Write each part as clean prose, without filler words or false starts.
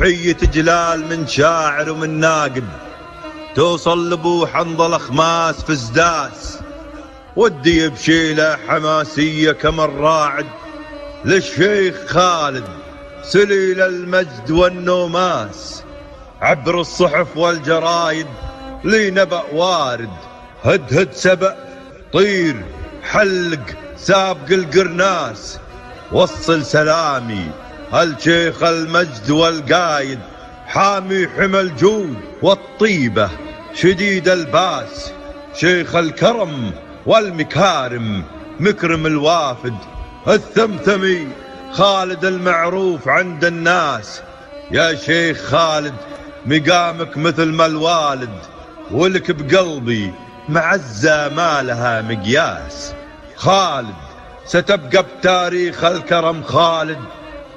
حية جلال من شاعر ومن ناقد توصل لابو حنظل خماس في زداس، ودي بشيله حماسية كما الراعد للشيخ خالد سليل المجد والنوماس. عبر الصحف والجرايد لي نبأ وارد، هد سبأ طير حلق سابق القرناس. وصل سلامي الشيخ المجد والقايد، حامي حمى الجود والطيبة شديد الباس. شيخ الكرم والمكارم مكرم الوافد، الثمثمي خالد المعروف عند الناس. يا شيخ خالد مقامك مثل ما الوالد، ولك بقلبي معزة ما لها مقياس. خالد ستبقى بتاريخ الكرم خالد،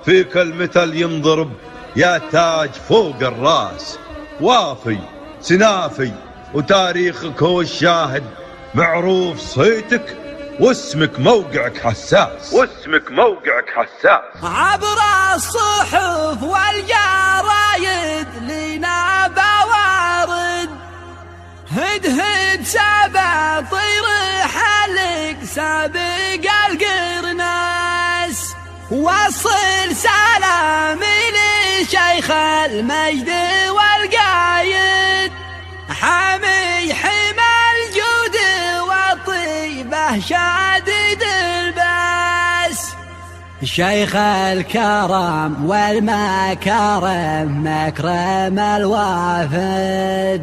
فيك المثل ينضرب يا تاج فوق الراس. وافي سنافي وتاريخك هو الشاهد، معروف صيتك واسمك موقعك حساس، واسمك موقعك حساس. عبر الصحف والجرايد لنا بوارد، هد سبع طير حلق سابق القرناس. وصل سلامي لشيخ المجد والقايد، حامي حمى الجود والطيبة شديد الباس. شيخ الكرم والمكارم مكرم الوافد،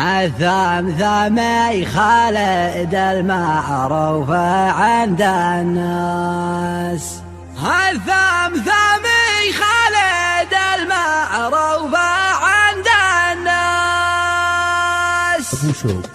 الثمثمي خالد المعروف عند الناس. الثمثمي خالد المعروف عند الناس. أبو شوق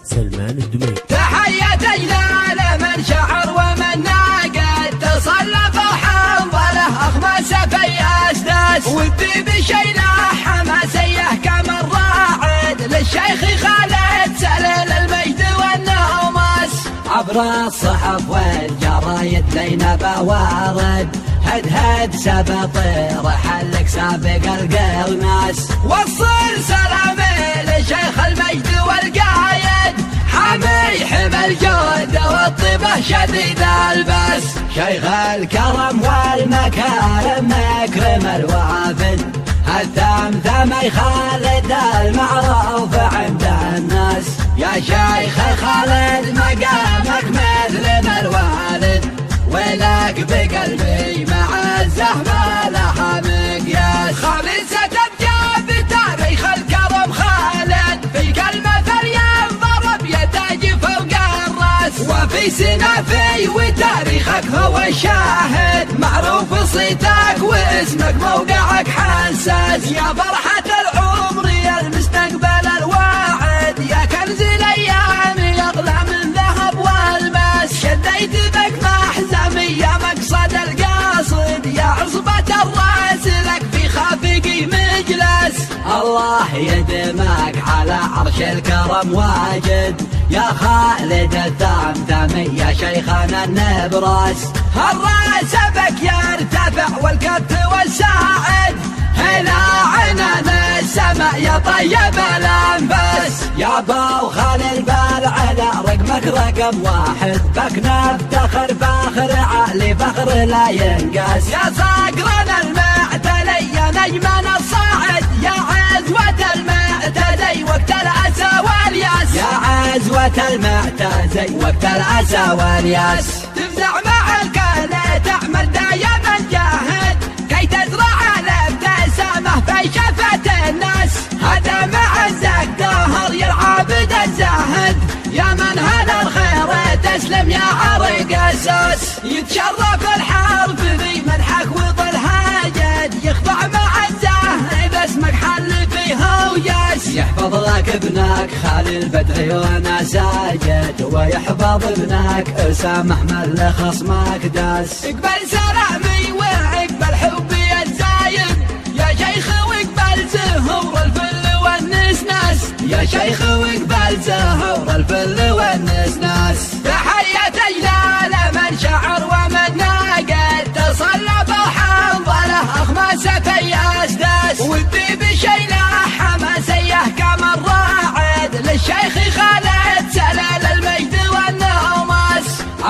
سلمان الدميري. تحية جلال من شعر ومن ناقد، تصلف وحنظله أخماس في أسداس. ودي بشيله حماسيه كما الراعد للشيخ خالد سليل المجد والنوماس. عبر الصحف والجرايد لينا بوارد، هد سبطير حلق سابق القرناس. وصل سلامي لشيخ المجد والقايد، حامي حمى الجود والطيبة شديد الباس. شيخ الكرم والمكارم مكرم الوافد، الثمثمي خالد المعروف عند الناس. يا شيخ خالد مقامك مثل ما الوالد، ولك بقلبي معزة ما لها مقياس. خالد ستبقى بتاريخ الكرم خالد، في كلمة ينضرب يتاج فوق الراس. وفي سنافي وتاريخك هو الشاهد، معروف صيتك واسمك موقعك حساس. يا فرحة العمر يا المستقبل الواعد، يا كنز الايام يغلى من ذهب والماس. شديت بك محزمي يا مقصد القاصد، يا عصبة الراس لك في خافقي مجلس. الله يدمك على عرش الكرم واجد، يا خالد الثمثمي يا شيخنا النبراس. الراس بك يرتفع والكف والساعد، هنا عنان السماء يا طيب الانفاس. يا ابو خالد بالعلا رقمك رقم واحد، بك نفتخر فخر عالي فخر لا ينقاس. يا صقرنا المعتلي يا نجمنا الصاعد، يا عزوة المعتدي وقت الأسى والياس. يا عزوة المعتدي وقت الأسى والياس. تفزع مع الكل تعمل دايما جاهد، كي تزرع الابتسامة في شفة الناس. هذا معزك دهر يا العابد الزاهد، يا من هذا الخير تسلم يا عرق اساس. يتشرف الحرف ذي مدحك وظلها جد، يخضع معزه باسمك حل فيها وياس. يحفظ لك ابنك خالي البدري وانا ساجد، ويحفظ ابنك اسامه احمد لخصمك داس. اقبل سلامي واقبل حبي الزايد، يا شيخ واقبل زهور الفل والنسناس. يا شيخ واقبل زهور الفل والنسناس. تحية جلال من شعر ومن ناقد، تصلب وحنظله أخماس في أسداس.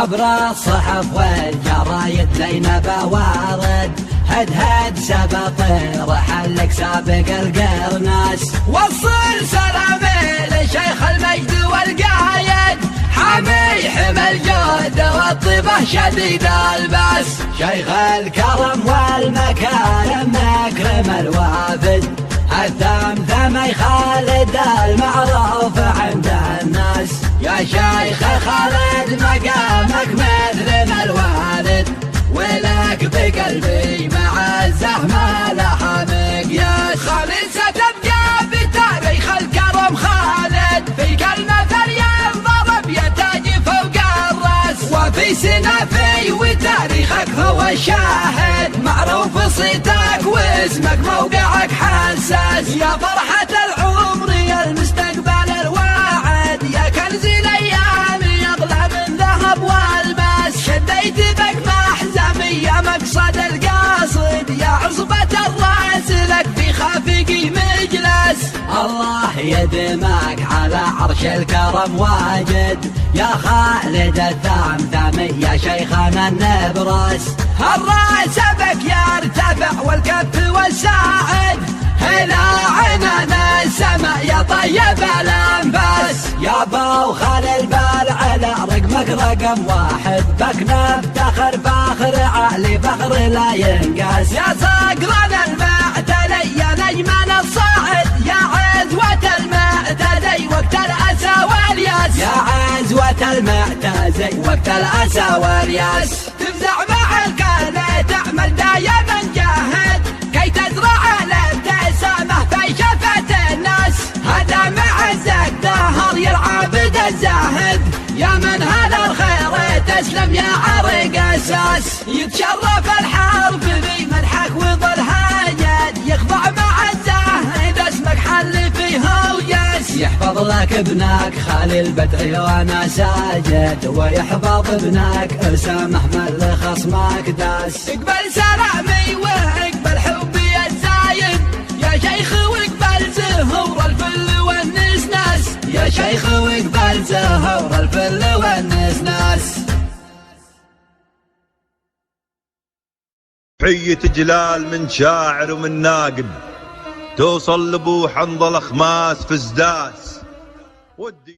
خبر الصحف والجرايد لين بوارد، هد سبط رحلك سابق القرناس، وصل سلامي لشيخ المجد والقايد، حامي حمى الجود والطيبة شديد الباس، شيخ الكرم والمكارم مكرم الوافد، الثمثمي خالد المعروف عند الناس، يا شيخ خالد مقامك مثل ما الوالد، ولك بقلبي مع الزحمة لها مقياس، خالد ستبقى بتاريخ الكرم خالد، في كلمة ينضرب يتاج فوق الراس، وفي سنافي وتاريخك هو الشاهد، معروف صيتك واسمك موقعك حساس، يا فرحة العمر يا المستقبل الواعد، يا كنز الايام يغلى من ذهب والماس، شديت بك محزمي يا مقصد القاصد، يا عصبة الراس لك في خافقي مجلس، الله يدمك على عرش الكرم واجد، يا خالد الثمثمي يا شيخنا النبراس، الراس بك يرتفع والكف والساعد، إلى عنان السماء يا طيب الأنفاس، يا بوخال البلع رقمك رقم واحد، بك نفتخر فاخر عالي فخر لا ينقاس، يا صقران المعتلي يا نجمان الصاعد، يا عزوة المعتدي وقت الأسى والياس، يا عزوة المعتزي وقت الأسى والياس، تفزع مع الكلى تعمل دايما جاهد، كي تزرع الابتسامة في شفة الناس، هذا معزك دهر يا العابد الزاهد، يا من هذا الخير تسلم يا عرق اساس، يتشرف الحرب بمدحك وظلها جد، يخضع مع الزاهد اسمك حل فيه وياس، يحفظ لك ابنك خالي البدعي وانا ساجد، ويحفظ ابنك اسامه من خصمك داس، اقبل سلامي واقبل حبي الزايد، يا شيخ واقبل زهور الفل والنسناس، يا شيخ واقبل زهور الفل والنسناس. حية جلال من شاعر ومن ناقد، توصل لابو حنظل خماس في سداس.